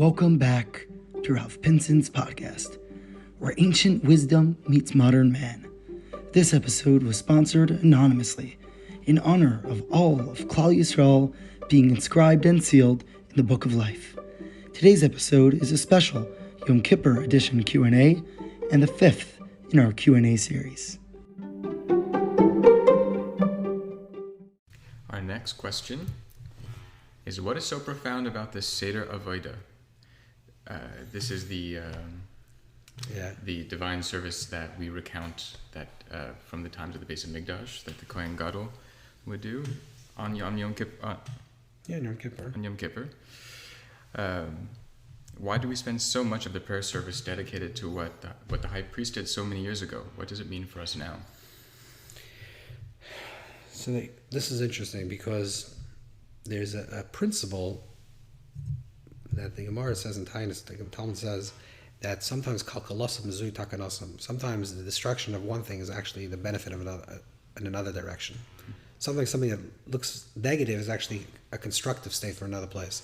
Welcome back to Ralph Pinson's podcast, where ancient wisdom meets modern man. This episode was sponsored anonymously in honor of all of Klal Yisrael being inscribed and sealed in the Book of Life. Today's episode is a special Yom Kippur edition Q&A and the fifth in our Q&A series. Our next question is, what is so profound about the Seder Ha'Avodah? This is the divine service that we recount that from the times of the Beis Hamikdash that the Kohen Gadol would do on Yom Kippur. On Yom Kippur. Why do we spend so much of the prayer service dedicated to what the high priest did so many years ago? What does it mean for us now? So this is interesting because there's a principle that the Gemara says in Tainus, the Talmud says that sometimes kalkalasam zui takanasam. Sometimes the destruction of one thing is actually the benefit of another in another direction. Something that looks negative is actually a constructive state for another place.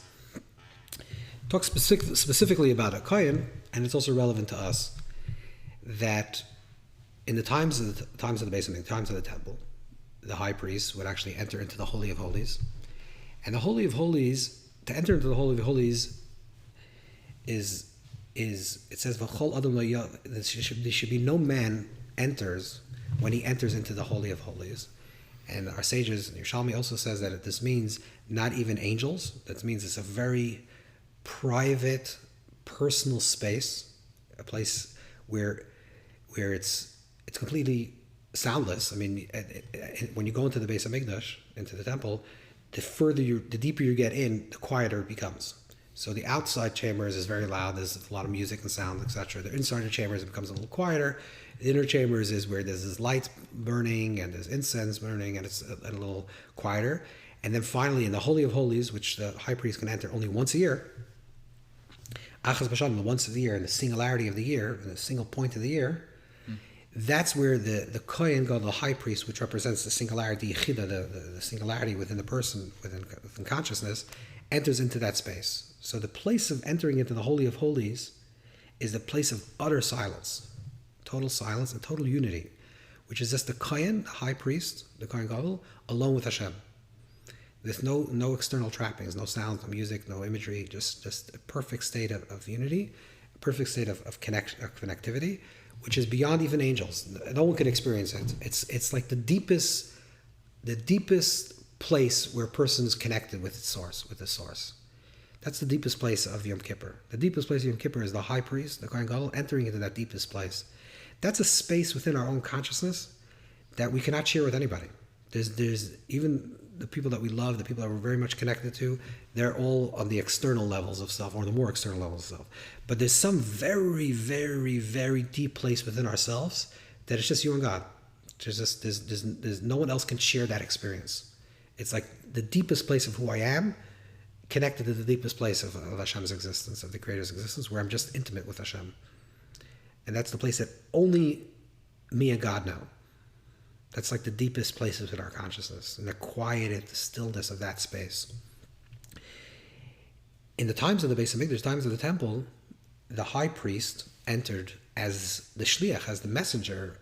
Talk specifically about a kohen, and it's also relevant to us that in the times of the Beis Hamikdash, times of the temple, the high priest would actually enter into the Holy of Holies, and the Holy of Holies. To enter into the Holy of Holies is it says v'chol adam lo yah, there should be no man enters when he enters into the Holy of Holies. And our sages, Yerushalmi also says that this means not even angels. That means it's a very private, personal space, a place where it's completely soundless. I mean, when you go into the Beis Hamikdash, into the temple, the deeper you get in, the quieter it becomes. So the outside chambers is very loud. There's a lot of music and sound, etc. The inside the chambers becomes a little quieter. The inner chambers is where there's this lights burning and there's incense burning, and it's a little quieter. And then finally, in the Holy of Holies, which the high priest can enter only once a year, Achaz B'Shanim, once a year, in the singularity of the year, in a single point of the year, that's where the Kohen Gadol, the high priest, which represents the singularity, Yechida, the singularity within the person, within consciousness, enters into that space. So the place of entering into the Holy of Holies is the place of utter silence, total silence and total unity, which is just the Kohen, the high priest, the Kohen Gadol, alone with Hashem. There's no external trappings, no sound, no music, no imagery, just a perfect state of unity, a perfect state of connectivity, which is beyond even angels. No one can experience it. It's like the deepest place where a person is connected with its source, with the source. That's the deepest place of Yom Kippur. The deepest place of Yom Kippur is the high priest, the Kohen Gadol, entering into that deepest place. That's a space within our own consciousness that we cannot share with anybody. There's even the people that we love, the people that we're very much connected to, they're all on the external levels of self, or the more external levels of self. But there's some very, very, very deep place within ourselves that it's just you and God. There's no one else can share that experience. It's like the deepest place of who I am, connected to the deepest place of Hashem's existence, of the Creator's existence, where I'm just intimate with Hashem. And that's the place that only me and God know. That's like the deepest places in our consciousness, and the quiet, the stillness of that space. In the times of the Beis Hamikdash, times of the temple, the high priest entered as the shliach, as the messenger,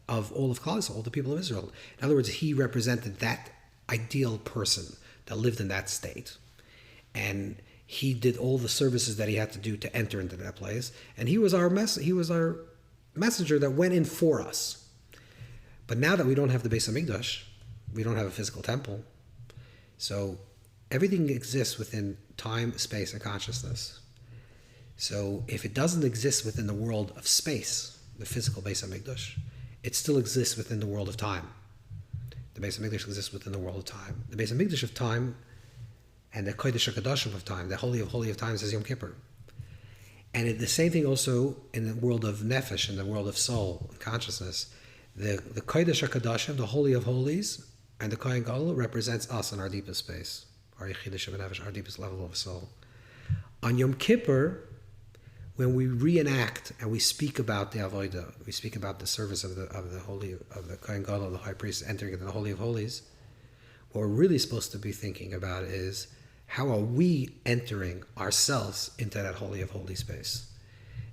of all of Klal Yisrael, all the people of Israel. In other words, he represented that ideal person that lived in that state, and he did all the services that he had to do to enter into that place. And he was our messenger that went in for us. But now that we don't have the Beis Hamikdash, we don't have a physical temple, so everything exists within time, space, and consciousness. So if it doesn't exist within the world of space, the physical Beis Hamikdash, it still exists within the world of time. The Beis Hamikdash exists within the world of time. The Beis Hamikdash of time and the Kodesh HaKadoshim of time, the Holy of Times, is Yom Kippur. And the same thing also in the world of Nefesh, in the world of soul and consciousness. The Kodesh HaKadoshim, the Holy of Holies, and the Kohen Gadol represents us in our deepest space, our Yechidah Nefesh, our deepest level of soul. On Yom Kippur, when we reenact and we speak about the Avodah, we speak about the service of the Kohen Gadol, the high priest entering into the Holy of Holies, what we're really supposed to be thinking about is how are we entering ourselves into that Holy of Holy space?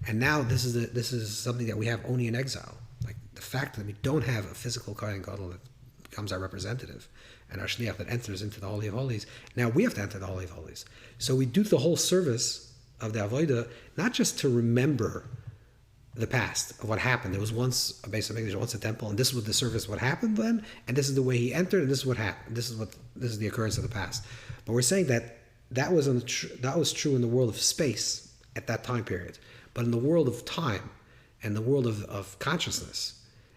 And now this is something that we have only in exile. Like the fact that we don't have a physical Kohen Gadol that becomes our representative and our shliach that enters into the Holy of Holies. Now we have to enter the Holy of Holies. So we do the whole service of the Avodah not just to remember the past of what happened. There was once a Beis HaMikdash, once a temple, and this was the service what happened then, and this is the way he entered, and this is what happened. This is the occurrence of the past. But we're saying that was true in the world of space at that time period. But in the world of time and the world of consciousness,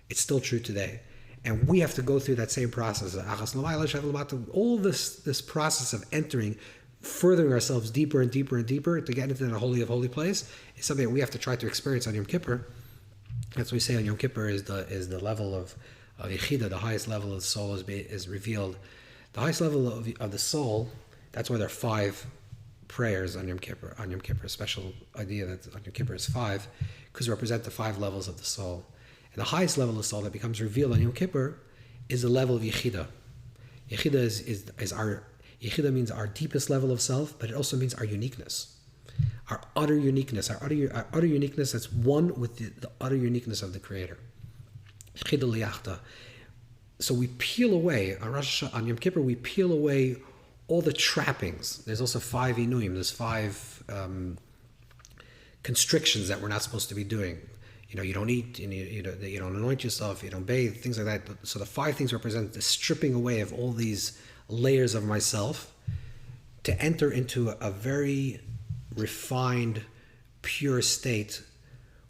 it's still true today. And we have to go through that same process. All this process of entering, furthering ourselves deeper and deeper and deeper to get into the Holy of Holy place is something that we have to try to experience on Yom Kippur. That's what we say on Yom Kippur is the level of Yechida, the highest level of the soul is revealed. The highest level of the soul, that's why there are 5 prayers on Yom Kippur. On Yom Kippur, a special idea that on Yom Kippur is 5, because they represent the 5 levels of the soul. And the highest level of the soul that becomes revealed on Yom Kippur is the level of Yechida. Yechida means our deepest level of self, but it also means our uniqueness. Our utter uniqueness. Our utter uniqueness that's one with the utter uniqueness of the Creator. Yechida liyachda. So we peel away, on Yom Kippur, we peel away all the trappings. There's also 5 inuyim. There's 5 constrictions that we're not supposed to be doing. You don't eat, you don't anoint yourself, you don't bathe, things like that. So the 5 things represent the stripping away of all these layers of myself to enter into a very refined, pure state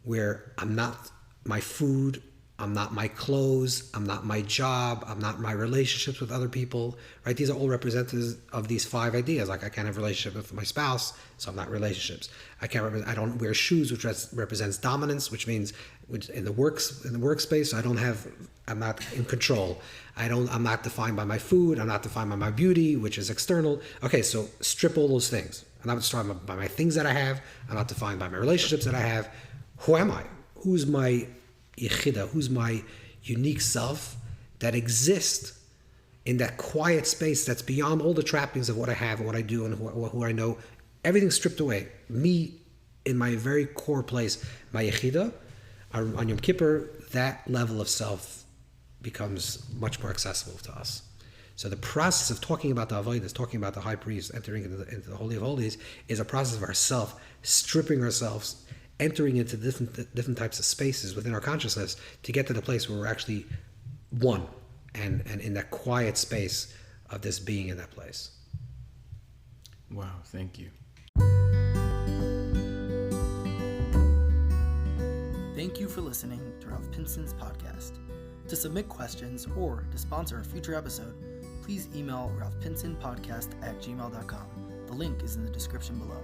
where I'm not my food, I'm not my clothes, I'm not my job, I'm not my relationships with other people, right? These are all representatives of these 5 ideas. Like I can't have a relationship with my spouse, so I'm not relationships. I don't wear shoes, which represents dominance, which means in the workspace, I'm not in control. I'm not defined by my food, I'm not defined by my beauty, which is external. Okay, so strip all those things. I'm not defined by my things that I have, I'm not defined by my relationships that I have. Who am I? Who's my Yechida, who's my unique self that exists in that quiet space that's beyond all the trappings of what I have and what I do and who I know. Everything's stripped away. Me, in my very core place, my Yechida, on Yom Kippur, that level of self becomes much more accessible to us. So the process of talking about the Avodah, talking about the high priest entering into the Holy of Holies, is a process of ourself stripping ourselves, entering into different types of spaces within our consciousness to get to the place where we're actually one and in that quiet space of this being in that place. Wow, thank you. Thank you for listening to Rav Pinson's podcast. To submit questions or to sponsor a future episode, please email ravpinsonpodcast@gmail.com. The link is in the description below.